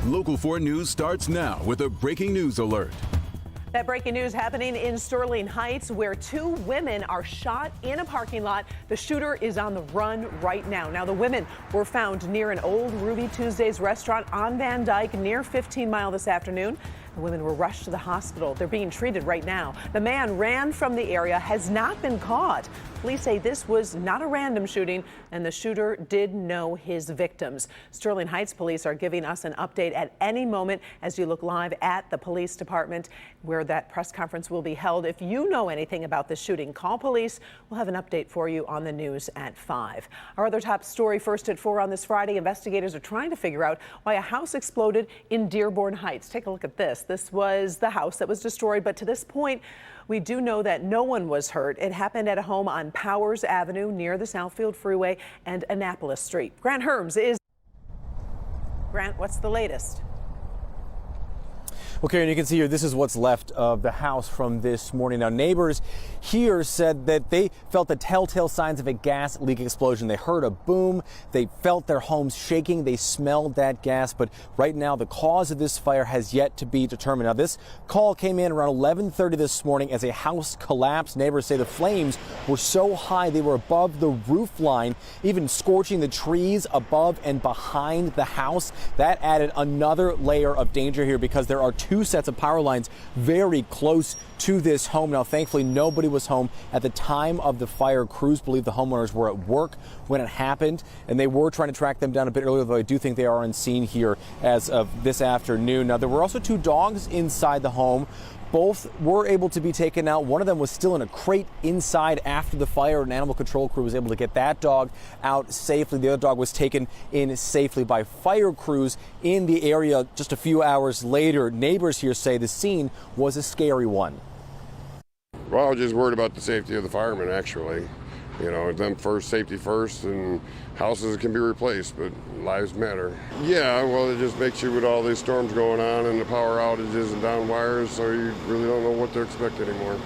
Local 4 News starts now with a breaking news alert. That breaking news happening in Sterling Heights, where two women are shot in a parking lot. The shooter is on the run right now. Now, the women were found near an old Ruby Tuesdays restaurant on Van Dyke near 15 Mile this afternoon. The women were rushed to the hospital. They're being treated right now. The man ran from the area, has not been caught. Police say this was not a random shooting, and the shooter did know his victims. Sterling Heights police are giving us an update at any moment as you look live at the police department where that press conference will be held. If you know anything about this shooting, call police. We'll have an update for you on the news at 5. Our other top story first at 4 on this Friday. Investigators are trying to figure out why a house exploded in Dearborn Heights. Take a look at this. This was the house that was destroyed, but to this point, we do know that no one was hurt. It happened at a home on Powers Avenue near the Southfield Freeway and Annapolis Street. Grant Herms is. Grant, what's the latest? Well, Karen, you can see here, this is what's left of the house from this morning. Now, neighbors here said that they felt the telltale signs of a gas leak explosion. They heard a boom. They felt their homes shaking. They smelled that gas. But right now, the cause of this fire has yet to be determined. Now, this call came in around 11:30 this morning as a house collapsed. Neighbors say the flames were so high they were above the roof line, even scorching the trees above and behind the house. That added another layer of danger here because there are two sets of power lines very close to this home. Now, thankfully, nobody was home at the time of the fire. Crews believe the homeowners were at work when it happened, and they were trying to track them down a bit earlier, though I do think they are on scene here as of this afternoon. Now, there were also two dogs inside the home. Both were able to be taken out. One of them was still in a crate inside after the fire. An animal control crew was able to get that dog out safely. The other dog was taken in safely by fire crews in the area just a few hours later. Neighbors here say the scene was a scary one. Well, I was just worried about the safety of the firemen, actually. You know, them first, safety first, and houses can be replaced, but lives matter. Yeah, well, it just makes you with all these storms going on and the power outages and down wires, so you really don't know what to expect anymore.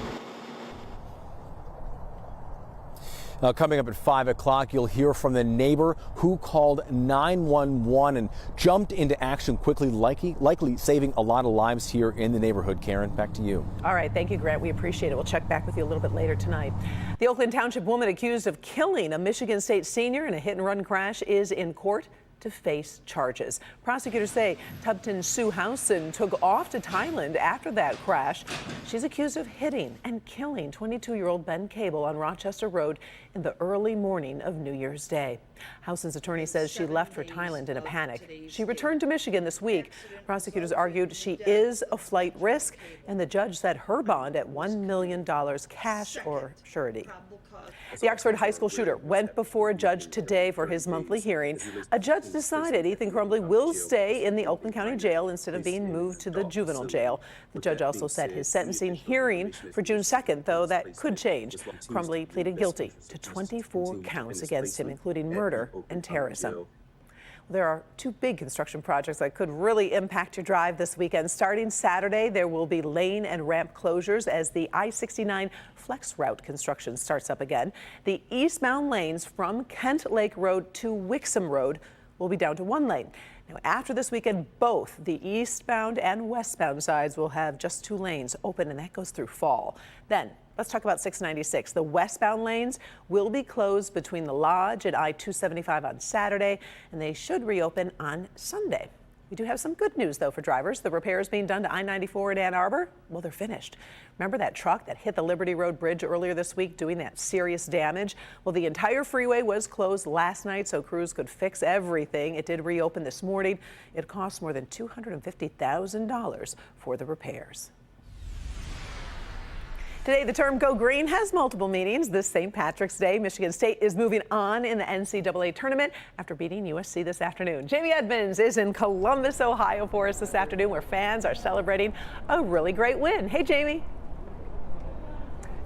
Now, coming up at 5 o'clock, you'll hear from the neighbor who called 911 and jumped into action quickly, likely saving a lot of lives here in the neighborhood. Karen, back to you. All right. Thank you, Grant. We appreciate it. We'll check back with you a little bit later tonight. The Oakland Township woman accused of killing a Michigan State senior in a hit-and-run crash is in court to face charges. Prosecutors say Tubton Sue Housen took off to Thailand after that crash. She's accused of hitting and killing 22-year-old Ben Cable on Rochester Road in the early morning of New Year's Day. Housen's attorney says she left for Thailand in a panic. She returned to Michigan this week. Prosecutors argued she is a flight risk, and the judge set her bond at $1 million cash or surety. The Oxford High School shooter went before a judge today for his monthly hearing. A judge decided Ethan Crumbley will stay in the Oakland County Jail instead of being moved to the juvenile jail. The judge also set his sentencing hearing for June 2nd, though that could change. Crumbley pleaded guilty to 24 counts against him, including murder and terrorism. There are two big construction projects that could really impact your drive this weekend. Starting Saturday, there will be lane and ramp closures as the I-69 Flex Route construction starts up again. The eastbound lanes from Kent Lake Road to Wixom Road will be down to one lane. Now, after this weekend, both the eastbound and westbound sides will have just two lanes open, and that goes through fall. Then, let's talk about 696. The westbound lanes will be closed between the Lodge and I-275 on Saturday, and they should reopen on Sunday. We do have some good news, though, for drivers. The repairs being done to I-94 in Ann Arbor, well, they're finished. Remember that truck that hit the Liberty Road Bridge earlier this week, doing that serious damage? Well, the entire freeway was closed last night so crews could fix everything. It did reopen this morning. It cost more than $250,000 for the repairs. Today, the term Go Green has multiple meanings. This St. Patrick's Day, Michigan State is moving on in the NCAA tournament after beating USC this afternoon. Jamie Edmonds is in Columbus, Ohio for us this afternoon, where fans are celebrating a really great win. Hey, Jamie.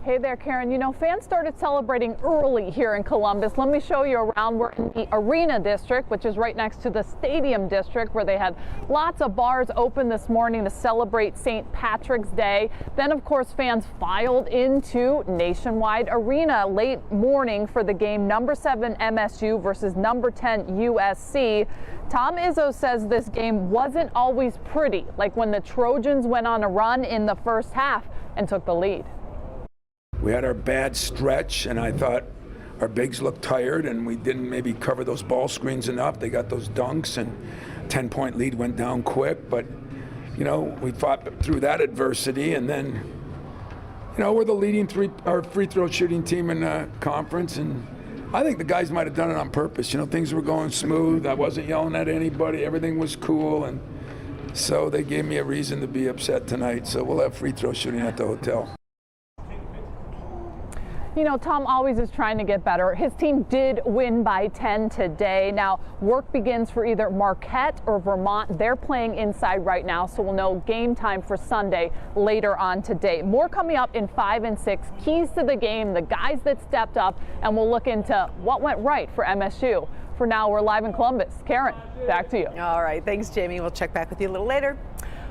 Hey there, Karen. You know, fans started celebrating early here in Columbus. Let me show you around. We're in the Arena District, which is right next to the Stadium District, where they had lots of bars open this morning to celebrate St. Patrick's Day. Then, of course, fans filed into Nationwide Arena late morning for the game number 7 MSU versus number 10 USC. Tom Izzo says this game wasn't always pretty, like when the Trojans went on a run in the first half and took the lead. We had our bad stretch, and I thought our bigs looked tired, and we didn't maybe cover those ball screens enough. They got those dunks, and 10-point lead went down quick. But, you know, we fought through that adversity, and then, you know, we're the leading free throw shooting team in the conference, and I think the guys might have done it on purpose. You know, things were going smooth. I wasn't yelling at anybody. Everything was cool, and so they gave me a reason to be upset tonight. So we'll have free throw shooting at the hotel. You know, Tom always is trying to get better. His team did win by 10 today. Now, work begins for either Marquette or Vermont. They're playing inside right now, so we'll know game time for Sunday later on today. More coming up in 5 and 6. Keys to the game, the guys that stepped up, and we'll look into what went right for MSU. For now, we're live in Columbus. Karen, back to you. All right. Thanks, Jamie. We'll check back with you a little later.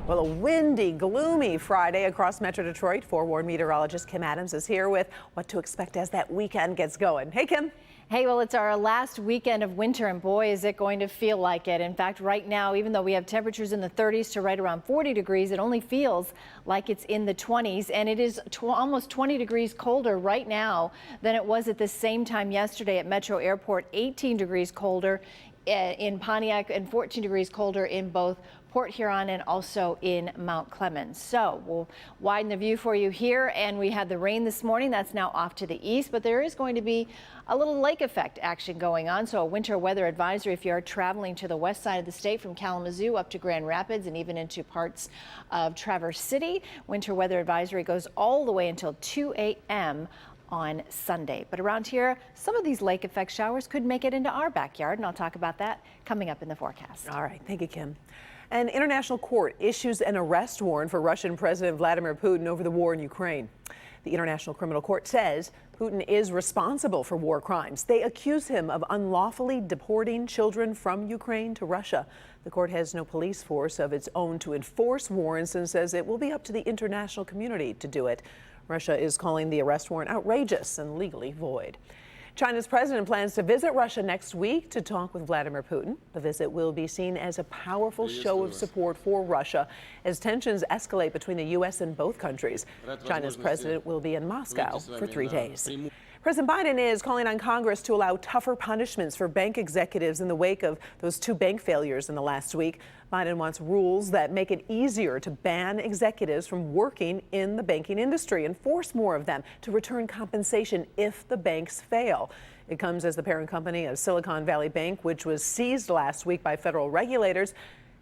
Well, a windy, gloomy Friday across Metro Detroit. Forewarned meteorologist Kim Adams is here with what to expect as that weekend gets going. Hey, Kim. Hey, well, it's our last weekend of winter, and boy, is it going to feel like it. In fact, right now, even though we have temperatures in the 30s to right around 40 degrees, it only feels like it's in the 20s, and it is almost 20 degrees colder right now than it was at the same time yesterday at Metro Airport. 18 degrees colder in Pontiac and 14 degrees colder in both Port Huron and also in Mount Clemens. So we'll widen the view for you here, and we had the rain this morning. That's now off to the east, but there is going to be a little lake effect action going on. So a winter weather advisory if you are traveling to the west side of the state from Kalamazoo up to Grand Rapids and even into parts of Traverse City. Winter weather advisory goes all the way until 2 a.m. on Sunday. But around here, some of these lake effect showers could make it into our backyard, and I'll talk about that coming up in the forecast. All right. Thank you, Kim. An international court issues an arrest warrant for Russian President Vladimir Putin over the war in Ukraine. The International Criminal Court says Putin is responsible for war crimes. They accuse him of unlawfully deporting children from Ukraine to Russia. The court has no police force of its own to enforce warrants and says it will be up to the international community to do it. Russia is calling the arrest warrant outrageous and legally void. China's president plans to visit Russia next week to talk with Vladimir Putin. The visit will be seen as a powerful show of support for Russia as tensions escalate between the U.S. and both countries. China's president will be in Moscow for 3 days. President Biden is calling on Congress to allow tougher punishments for bank executives in the wake of those 2 bank failures in the last week. Biden wants rules that make it easier to ban executives from working in the banking industry and force more of them to return compensation if the banks fail. It comes as the parent company of Silicon Valley Bank, which was seized last week by federal regulators,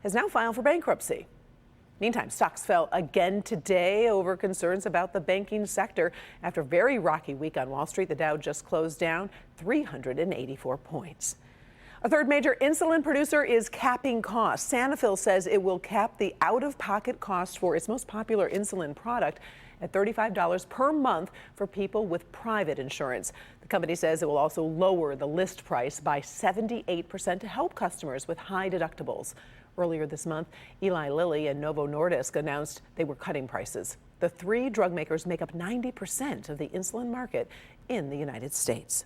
has now filed for bankruptcy. Meantime, stocks fell again today over concerns about the banking sector. After a very rocky week on Wall Street, the Dow just closed down 384 points. A third major insulin producer is capping costs. Sanofi says it will cap the out-of-pocket cost for its most popular insulin product at $35 per month for people with private insurance. The company says it will also lower the list price by 78% to help customers with high deductibles. Earlier this month, Eli Lilly and Novo Nordisk announced they were cutting prices. The 3 drug makers make up 90% of the insulin market in the United States.